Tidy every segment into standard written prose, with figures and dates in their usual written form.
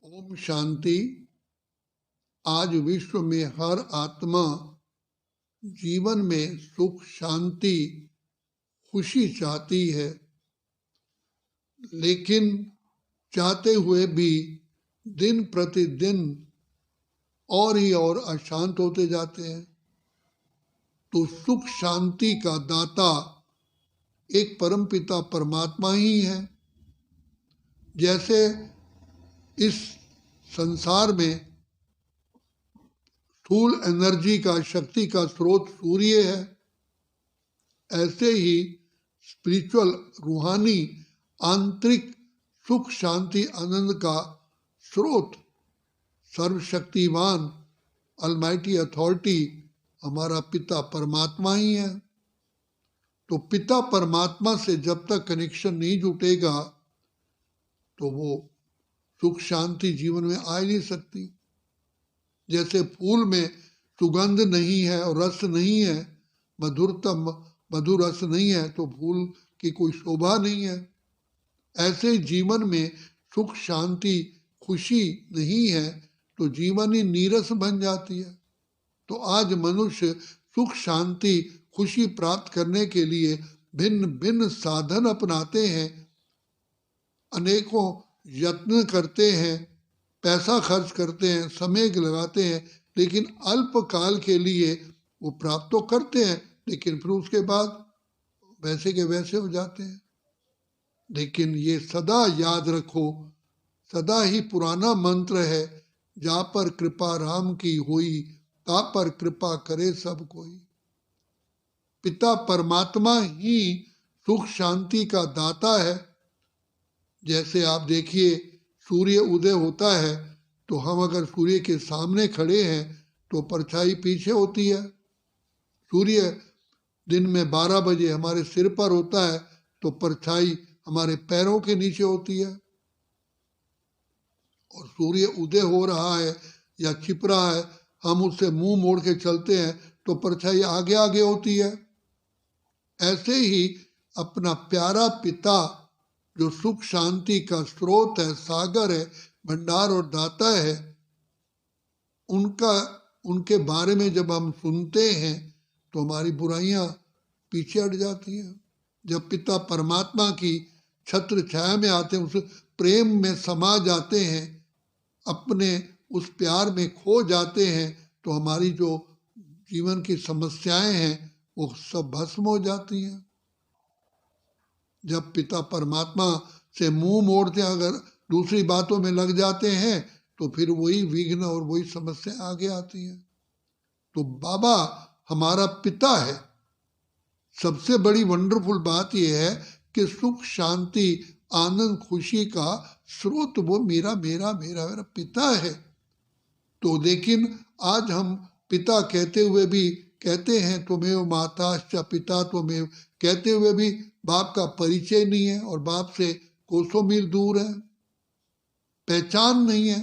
ओम शांति। आज विश्व में हर आत्मा जीवन में सुख, शांति, खुशी चाहती है, लेकिन चाहते हुए भी दिन प्रतिदिन और ही और अशांत होते जाते हैं। तो सुख शांति का दाता एक परमपिता परमात्मा ही है। जैसे इस संसार में स्थूल एनर्जी का, शक्ति का स्रोत सूर्य है, ऐसे ही स्पिरिचुअल, रूहानी, आंतरिक सुख शांति आनंद का स्रोत सर्वशक्तिवान अलमाइटी अथॉरिटी हमारा पिता परमात्मा ही है। तो पिता परमात्मा से जब तक कनेक्शन नहीं जुटेगा तो वो सुख शांति जीवन में आ ही नहीं सकती। जैसे फूल में सुगंध नहीं है और रस नहीं है, मधुर रस नहीं है, तो फूल की कोई शोभा नहीं है। ऐसे जीवन में सुख शांति खुशी नहीं है तो जीवन ही नीरस बन जाती है। तो आज मनुष्य सुख शांति खुशी प्राप्त करने के लिए भिन्न भिन्न साधन अपनाते हैं, अनेकों यत्न करते हैं, पैसा खर्च करते हैं, समय लगाते हैं, लेकिन अल्प काल के लिए वो प्राप्त तो करते हैं, लेकिन फिर उसके बाद वैसे के वैसे हो जाते हैं। लेकिन ये सदा याद रखो, सदा ही पुराना मंत्र है, जा पर कृपा राम की हुई, ता पर कृपा करे सब कोई। पिता परमात्मा ही सुख शांति का दाता है। जैसे आप देखिए, सूर्य उदय होता है तो हम अगर सूर्य के सामने खड़े हैं तो परछाई पीछे होती है। सूर्य दिन में 12 बजे हमारे सिर पर होता है तो परछाई हमारे पैरों के नीचे होती है। और सूर्य उदय हो रहा है या छिप रहा है, हम उससे मुंह मोड़ के चलते हैं तो परछाई आगे आगे होती है। ऐसे ही अपना प्यारा पिता जो सुख शांति का स्रोत है, सागर है, भंडार और दाता है, उनके बारे में जब हम सुनते हैं तो हमारी बुराइयां पीछे हट जाती हैं। जब पिता परमात्मा की छत्र छाया में आते हैं, उस प्रेम में समा जाते हैं, अपने उस प्यार में खो जाते हैं, तो हमारी जो जीवन की समस्याएं हैं वो सब भस्म हो जाती हैं। जब पिता परमात्मा से मुंह मोड़ते अगर दूसरी बातों में लग जाते हैं तो फिर वही विघ्न और वही समस्या आगे आती है। तो बाबा हमारा पिता है। सबसे बड़ी वंडरफुल बात यह है कि सुख शांति आनंद खुशी का स्रोत वो मेरा मेरा मेरा मेरा पिता है। तो लेकिन आज हम पिता कहते हुए भी कहते हैं त्वमेव माताश्च पिता त्वमेव, कहते हुए भी बाप का परिचय नहीं है और बाप से कोसों मील दूर है, पहचान नहीं है।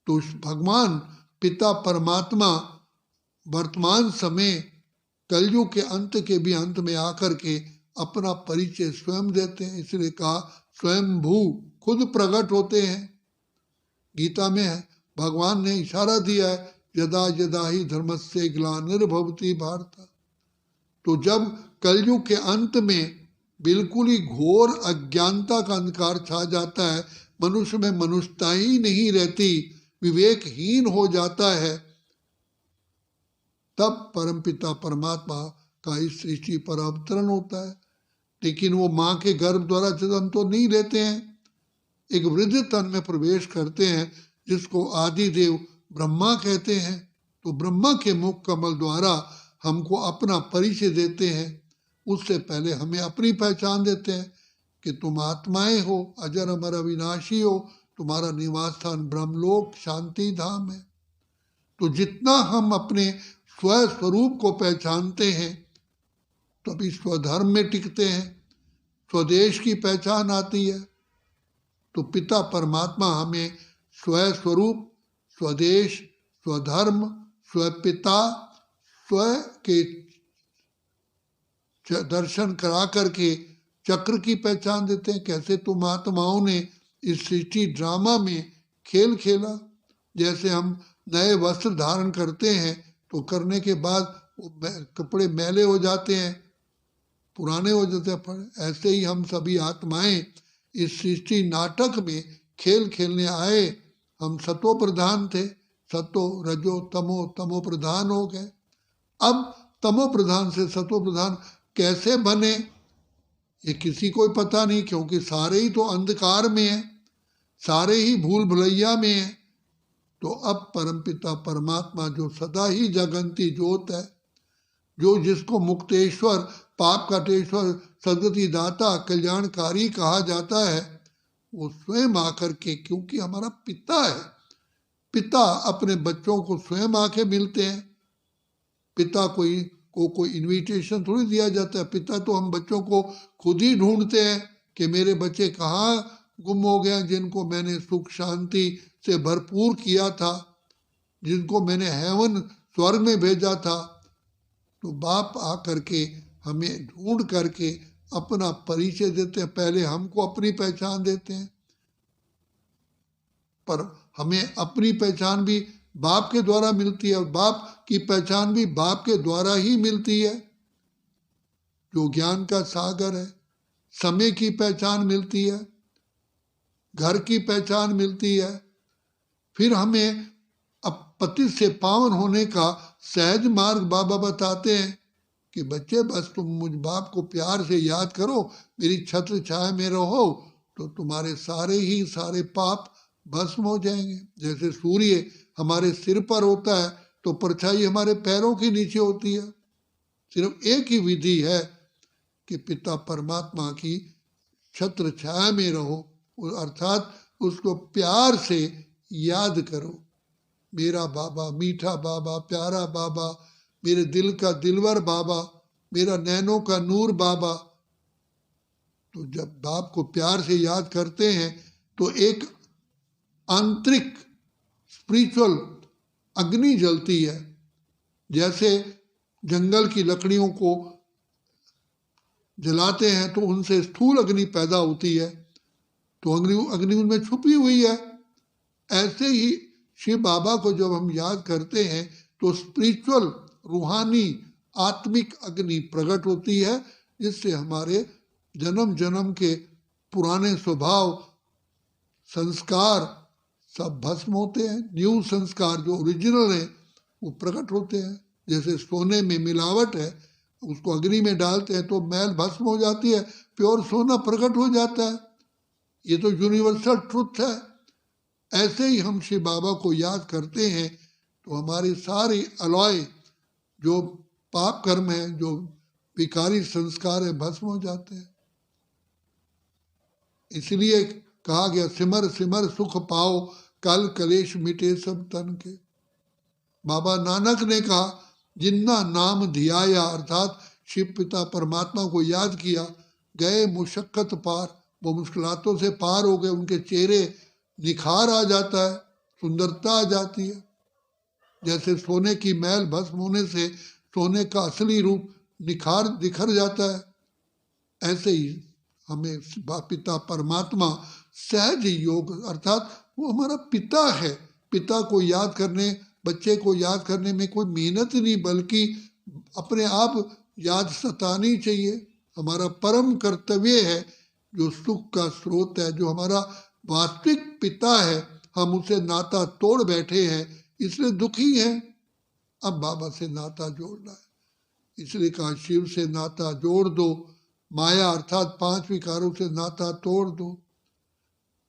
तो भगवान पिता परमात्मा वर्तमान समय कलयुग के अंत के भी अंत में आकर के अपना परिचय स्वयं देते हैं। इसलिए कहा स्वयं भू, खुद प्रकट होते हैं। गीता में है, भगवान ने इशारा दिया है, यदा यदा ही धर्मस्य ग्लानिर्भवति भारत। तो जब कलयुग के अंत में बिल्कुल ही घोर अज्ञानता का अंधकार छा जाता है, मनुष्य में मनुष्यता ही नहीं रहती, विवेकहीन हो जाता है, तब परमपिता परमात्मा का इस सृष्टि पर अवतरण होता है। लेकिन वो माँ के गर्भ द्वारा जन्म तो नहीं लेते हैं, एक वृद्ध तन में प्रवेश करते हैं जिसको आदिदेव ब्रह्मा कहते हैं। तो ब्रह्मा के मुख कमल द्वारा हमको अपना परिचय देते हैं। उससे पहले हमें अपनी पहचान देते हैं कि तुम आत्माएं हो, अजर अमर अविनाशी हो, तुम्हारा निवास स्थान ब्रह्मलोक शांति धाम है। तो जितना हम अपने स्व स्वरूप को पहचानते हैं तभी स्वधर्म में टिकते हैं, स्वदेश की पहचान आती है। तो पिता परमात्मा हमें स्व स्वरूप, स्वदेश, स्वधर्म, स्वपिता, स्व के दर्शन करा करके चक्र की पहचान देते हैं। कैसे तुम आत्माओं ने इस सृष्टि ड्रामा में खेल खेला। जैसे हम नए वस्त्र धारण करते हैं तो करने के बाद कपड़े मैले हो जाते हैं, पुराने हो जाते हैं। ऐसे ही हम सभी आत्माएं इस सृष्टि नाटक में खेल खेलने आए। हम सतो प्रधान थे, सतो रजो तमो, तमो प्रधान हो गए। अब तमो प्रधान से सतो प्रधान कैसे बने ये किसी को पता नहीं, क्योंकि सारे ही तो अंधकार में हैं, सारे ही भूल भुलैया में हैं। तो अब परमपिता परमात्मा जो सदा ही जगंती ज्योत है, जो जिसको मुक्तेश्वर, पाप काटेश्वर, सदगति दाता, कल्याणकारी कहा जाता है, वो स्वयं आकर के, क्योंकि हमारा पिता है, पिता अपने बच्चों को स्वयं आके मिलते हैं। पिता कोई इनविटेशन थोड़ी दिया जाता है। पिता तो हम बच्चों को खुद ही ढूंढते हैं कि मेरे बच्चे कहाँ गुम हो गए, जिनको मैंने सुख शांति से भरपूर किया था, जिनको मैंने हेवन स्वर्ग में भेजा था। तो बाप आकर के हमें ढूंढ करके अपना परिचय देते हैं। पहले हमको अपनी पहचान देते हैं, पर हमें अपनी पहचान भी बाप के द्वारा मिलती है, और बाप की पहचान भी बाप के द्वारा ही मिलती है, जो ज्ञान का सागर है। समय की पहचान मिलती है, घर की पहचान मिलती है। फिर हमें अब पतित से पावन होने का सहज मार्ग बाबा बताते हैं कि बच्चे बस तुम मुझ बाप को प्यार से याद करो, मेरी छत्र छाया में रहो, तो तुम्हारे सारे पाप भस्म हो जाएंगे। जैसे सूर्य हमारे सिर पर होता है तो परछाई हमारे पैरों के नीचे होती है। सिर्फ एक ही विधि है कि पिता परमात्मा की छत्र छाया में रहो, अर्थात उसको प्यार से याद करो। मेरा बाबा, मीठा बाबा, प्यारा बाबा, मेरे दिल का दिलवर बाबा, मेरा नैनों का नूर बाबा। तो जब बाप को प्यार से याद करते हैं तो एक आंतरिक स्पिरिचुअल अग्नि जलती है। जैसे जंगल की लकड़ियों को जलाते हैं तो उनसे स्थूल अग्नि पैदा होती है, तो अग्नि उनमें छुपी हुई है। ऐसे ही शिव बाबा को जब हम याद करते हैं तो स्पिरिचुअल, रूहानी, आत्मिक अग्नि प्रकट होती है, जिससे हमारे जन्म जन्म के पुराने स्वभाव, संस्कार सब भस्म होते हैं। न्यू संस्कार जो ओरिजिनल है वो प्रकट होते हैं। जैसे सोने में मिलावट है, उसको अग्नि में डालते हैं तो मैल भस्म हो जाती है, प्योर सोना प्रकट हो जाता है। ये तो यूनिवर्सल ट्रुथ है। ऐसे ही हम शिव बाबा को याद करते हैं तो हमारी सारी अलॉय जो पाप कर्म है, जो विकारी संस्कार है, भस्म हो जाते हैं। इसलिए कहा गया सिमर सिमर सुख पाओ, कल कलेश मिटे सब तन के। बाबा नानक ने कहा जिन्ना नाम धियाया, अर्थात शिव पिता परमात्मा को याद किया, गए मुशक्कत पार, वो मुश्किलातों से पार हो गए। उनके चेहरे निखार आ जाता है, सुंदरता आ जाती है। जैसे सोने की मैल भस्म होने से सोने का असली रूप दिखर जाता है, ऐसे ही हमें पिता परमात्मा सहज योग, अर्थात वो हमारा पिता है। पिता को याद करने, बच्चे को याद करने में कोई मेहनत नहीं, बल्कि अपने आप याद सतानी चाहिए। हमारा परम कर्तव्य है, जो सुख का स्रोत है, जो हमारा वास्तविक पिता है, हम उसे नाता तोड़ बैठे हैं, इसलिए दुखी हैं। अब बाबा से नाता जोड़ना है, इसलिए कहा शिव से नाता जोड़ दो, माया अर्थात 5 विकारों से नाता तोड़ दो।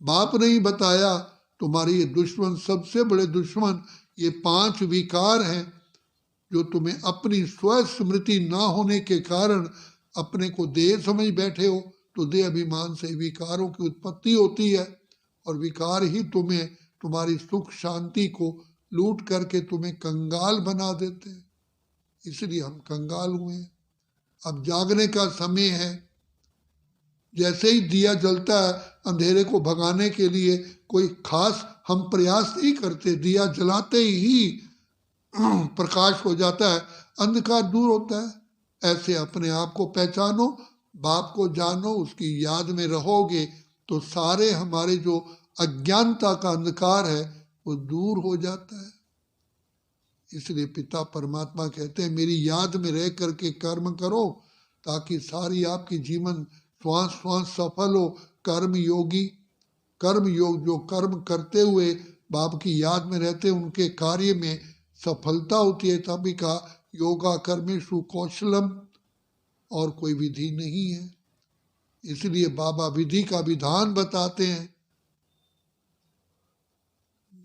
बाप ने ही बताया तुम्हारे ये दुश्मन, सबसे बड़े दुश्मन ये 5 विकार हैं, जो तुम्हें अपनी स्व स्मृति ना होने के कारण अपने को देह समझ बैठे हो। तो देह अभिमान से विकारों की उत्पत्ति होती है, और विकार ही तुम्हें तुम्हारी सुख शांति को लूट करके तुम्हें कंगाल बना देते हैं। इसलिए हम कंगाल हुए हैं। अब जागने का समय है। जैसे ही दिया जलता है, अंधेरे को भगाने के लिए कोई खास हम प्रयास नहीं करते, दिया जलाते ही प्रकाश हो जाता है, अंधकार दूर होता है। ऐसे अपने आप को पहचानो, बाप को जानो, उसकी याद में रहोगे तो सारे हमारे जो अज्ञानता का अंधकार है वो दूर हो जाता है। इसलिए पिता परमात्मा कहते हैं मेरी याद में रह करके कर्म करो ताकि सारी आपकी जीवन श्वास श्वास सफल हो। कर्म योगी, कर्म योग जो कर्म करते हुए बाप की याद में रहते उनके कार्य में सफलता होती है। तभी का योगा कर्मेषु कौशलम, और कोई विधि नहीं है। इसलिए बाबा विधि का विधान बताते हैं,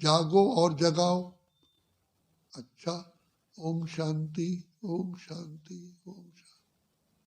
जागो और जगाओ। अच्छा, ओम शांति, ओम शांति, ओम शांति।